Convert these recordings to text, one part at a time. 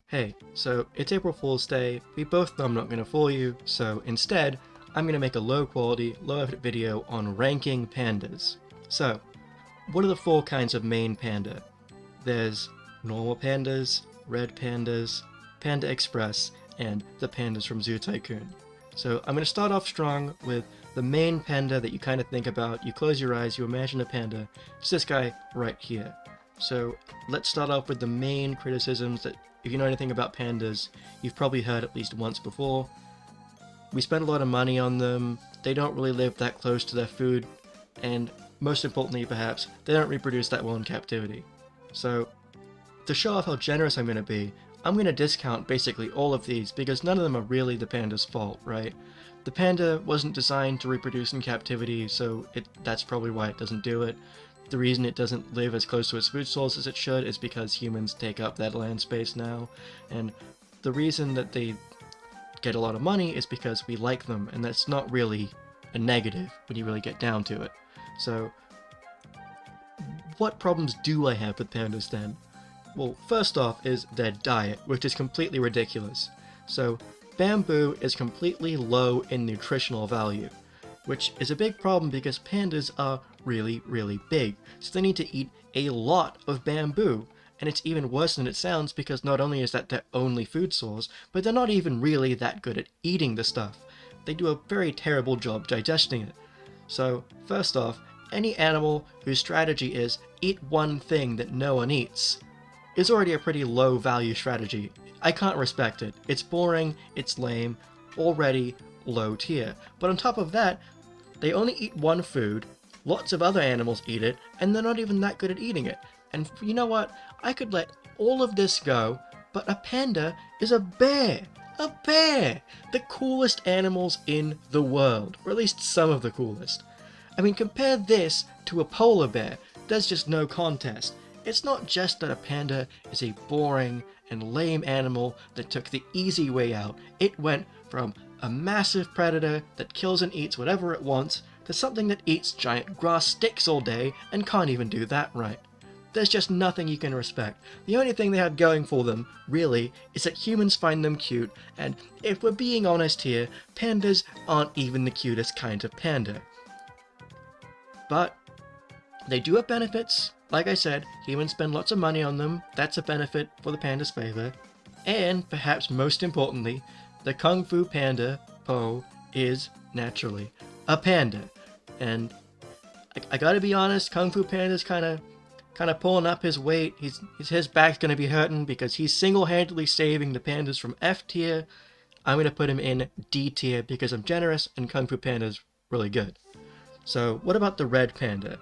Hey, so it's April Fool's Day, we both know I'm not going to fool you, so instead, I'm going to make a low quality, low effort video on ranking pandas. So, what are the four kinds of main panda? There's normal pandas, red pandas, Panda Express, and the pandas from Zoo Tycoon. So I'm going to start off strong with the main panda that you kind of think about. You close your eyes, you imagine a panda. It's this guy right here. So let's start off with the main criticisms that, if you know anything about pandas, you've probably heard at least once before. We spend a lot of money on them, they don't really live that close to their food, and most importantly perhaps, they don't reproduce that well in captivity. So, to show off how generous I'm going to be, I'm going to discount basically all of these because none of them are really the panda's fault, right? The panda wasn't designed to reproduce in captivity, so that's probably why it doesn't do it. The reason it doesn't live as close to its food source as it should is because humans take up that land space now, and the reason that they get a lot of money is because we like them, and that's not really a negative when you really get down to it. So, what problems do I have with pandas then? Well, first off is their diet, which is completely ridiculous. So, bamboo is completely low in nutritional value, which is a big problem because pandas are really, really big, so they need to eat a lot of bamboo. And it's even worse than it sounds because not only is that their only food source, but they're not even really that good at eating the stuff. They do a very terrible job digesting it. So, first off, any animal whose strategy is eat one thing that no one eats is already a pretty low value strategy. I can't respect it. It's boring, it's lame, already low tier. But on top of that, they only eat one food, lots of other animals eat it, and they're not even that good at eating it. And you know what? I could let all of this go, but a panda is a bear! A bear! The coolest animals in the world, or at least some of the coolest. I mean, compare this to a polar bear. There's just no contest. It's not just that a panda is a boring and lame animal that took the easy way out. It went from a massive predator that kills and eats whatever it wants to something that eats giant grass sticks all day and can't even do that right. There's just nothing you can respect. The only thing they have going for them, really, is that humans find them cute, and if we're being honest here, pandas aren't even the cutest kind of panda. But they do have benefits. Like I said, humans spend lots of money on them, that's a benefit for the panda's favor. And, perhaps most importantly, the Kung Fu Panda, Po, is, naturally, a panda. And I gotta be honest, Kung Fu Panda's kinda pulling up his weight. His back's gonna be hurting because he's single-handedly saving the pandas from F tier. I'm gonna put him in D tier because I'm generous and Kung Fu Panda's really good. So, what about the red panda?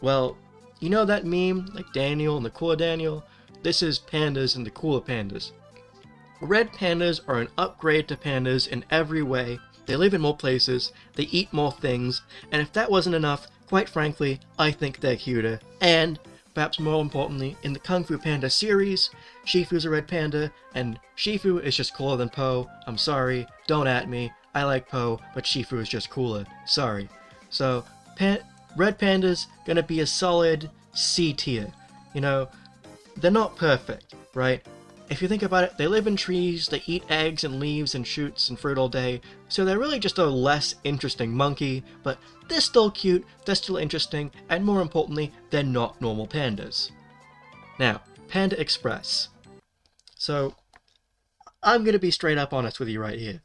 Well, you know that meme, like Daniel and the cooler Daniel? This is pandas and the cooler pandas. Red pandas are an upgrade to pandas in every way. They live in more places, they eat more things, and if that wasn't enough, quite frankly, I think they're cuter. And, perhaps more importantly, in the Kung Fu Panda series, Shifu's a red panda, and Shifu is just cooler than Po. I'm sorry, don't at me. I like Po, but Shifu is just cooler. Sorry. So, red pandas gonna be a solid C tier. You know, they're not perfect, right? If you think about it, they live in trees, they eat eggs and leaves and shoots and fruit all day, so they're really just a less interesting monkey, but they're still cute, they're still interesting, and more importantly, they're not normal pandas. Now, Panda Express. So, I'm gonna be straight up honest with you right here.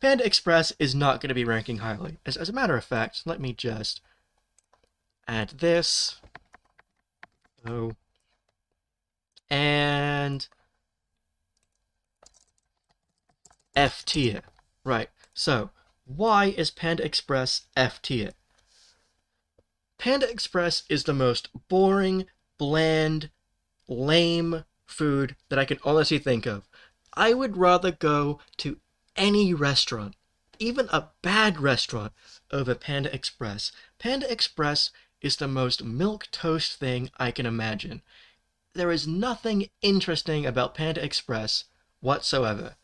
Panda Express is not gonna be ranking highly. As a matter of fact, let me just add this. Oh. And F tier. Right, so why is Panda Express F tier? Panda Express is the most boring, bland, lame food that I can honestly think of. I would rather go to any restaurant, even a bad restaurant, over Panda Express. Panda Express is the most milquetoast thing I can imagine. There is nothing interesting about Panda Express whatsoever.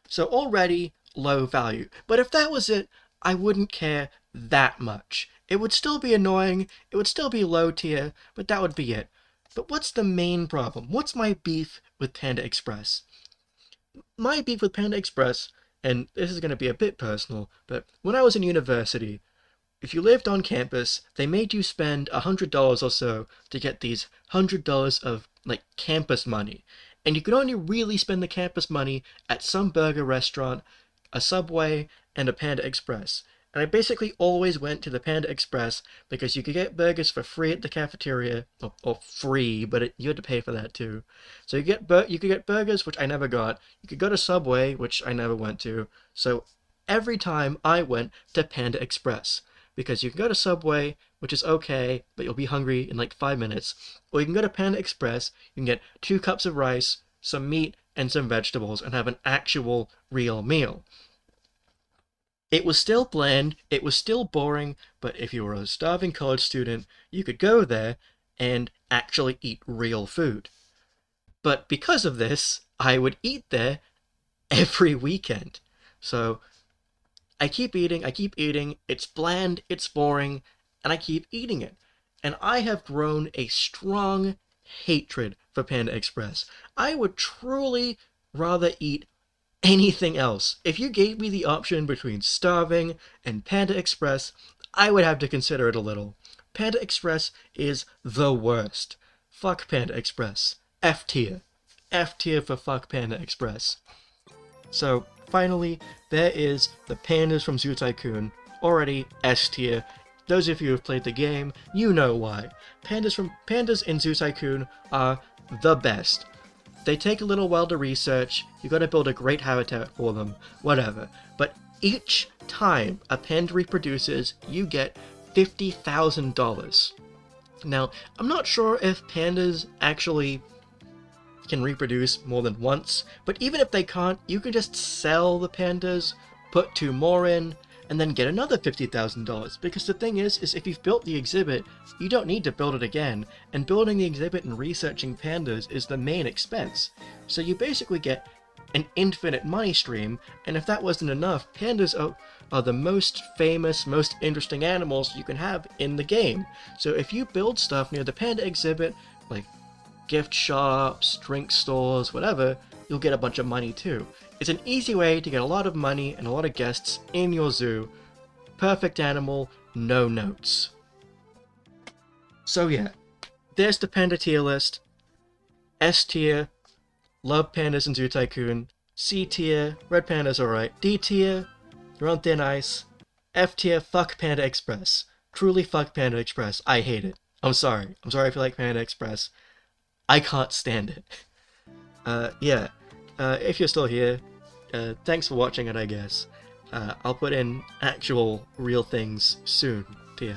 So already low value. But if that was it, I wouldn't care that much. It would still be annoying, it would still be low tier, but that would be it. But what's the main problem? What's my beef with Panda Express? my beef with Panda Express, and this is going to be a bit personal, but when I was in university, if you lived on campus, they made you spend $100 or so to get these $100 of like campus money. And you could only really spend the campus money at some burger restaurant, a Subway, and a Panda Express. And I basically always went to the Panda Express because you could get burgers for free at the cafeteria, or free, but you had to pay for that too. So you could get burgers, which I never got. You could go to Subway, which I never went to. So every time I went to Panda Express, because you can go to Subway, which is okay, but you'll be hungry in like 5 minutes, or you can go to Panda Express, you can get 2 cups of rice, some meat, and some vegetables, and have an actual real meal. It was still bland, it was still boring, but if you were a starving college student, you could go there and actually eat real food. But because of this, I would eat there every weekend. So I keep eating, it's bland, it's boring, and I keep eating it. And I have grown a strong hatred for Panda Express. I would truly rather eat anything else. If you gave me the option between starving and Panda Express, I would have to consider it a little. Panda Express is the worst. Fuck Panda Express. F tier. F tier for fuck Panda Express. So, finally, there is the pandas from Zoo Tycoon, already S tier. Those of you who have played the game, you know why. Pandas in Zoo Tycoon are the best. They take a little while to research, you gotta build a great habitat for them, whatever. But each time a panda reproduces, you get $50,000. Now, I'm not sure if pandas actually can reproduce more than once, but even if they can't, you can just sell the pandas, put 2 more in, and then get another $50,000. Because the thing is if you've built the exhibit, you don't need to build it again, and building the exhibit and researching pandas is the main expense. So you basically get an infinite money stream, and if that wasn't enough, pandas are the most famous, most interesting animals you can have in the game. So if you build stuff near the panda exhibit, like gift shops, drink stores, whatever, you'll get a bunch of money too. It's an easy way to get a lot of money and a lot of guests in your zoo. Perfect animal, no notes. So yeah, there's the panda tier list. S tier, love pandas in Zoo Tycoon. C tier, red pandas alright. D tier, they're on thin ice. F tier, fuck Panda Express. Truly fuck Panda Express. I hate it. I'm sorry. I'm sorry if you like Panda Express. I can't stand it. Yeah. If you're still here, thanks for watching it, I guess. I'll put in actual, real things soon to you.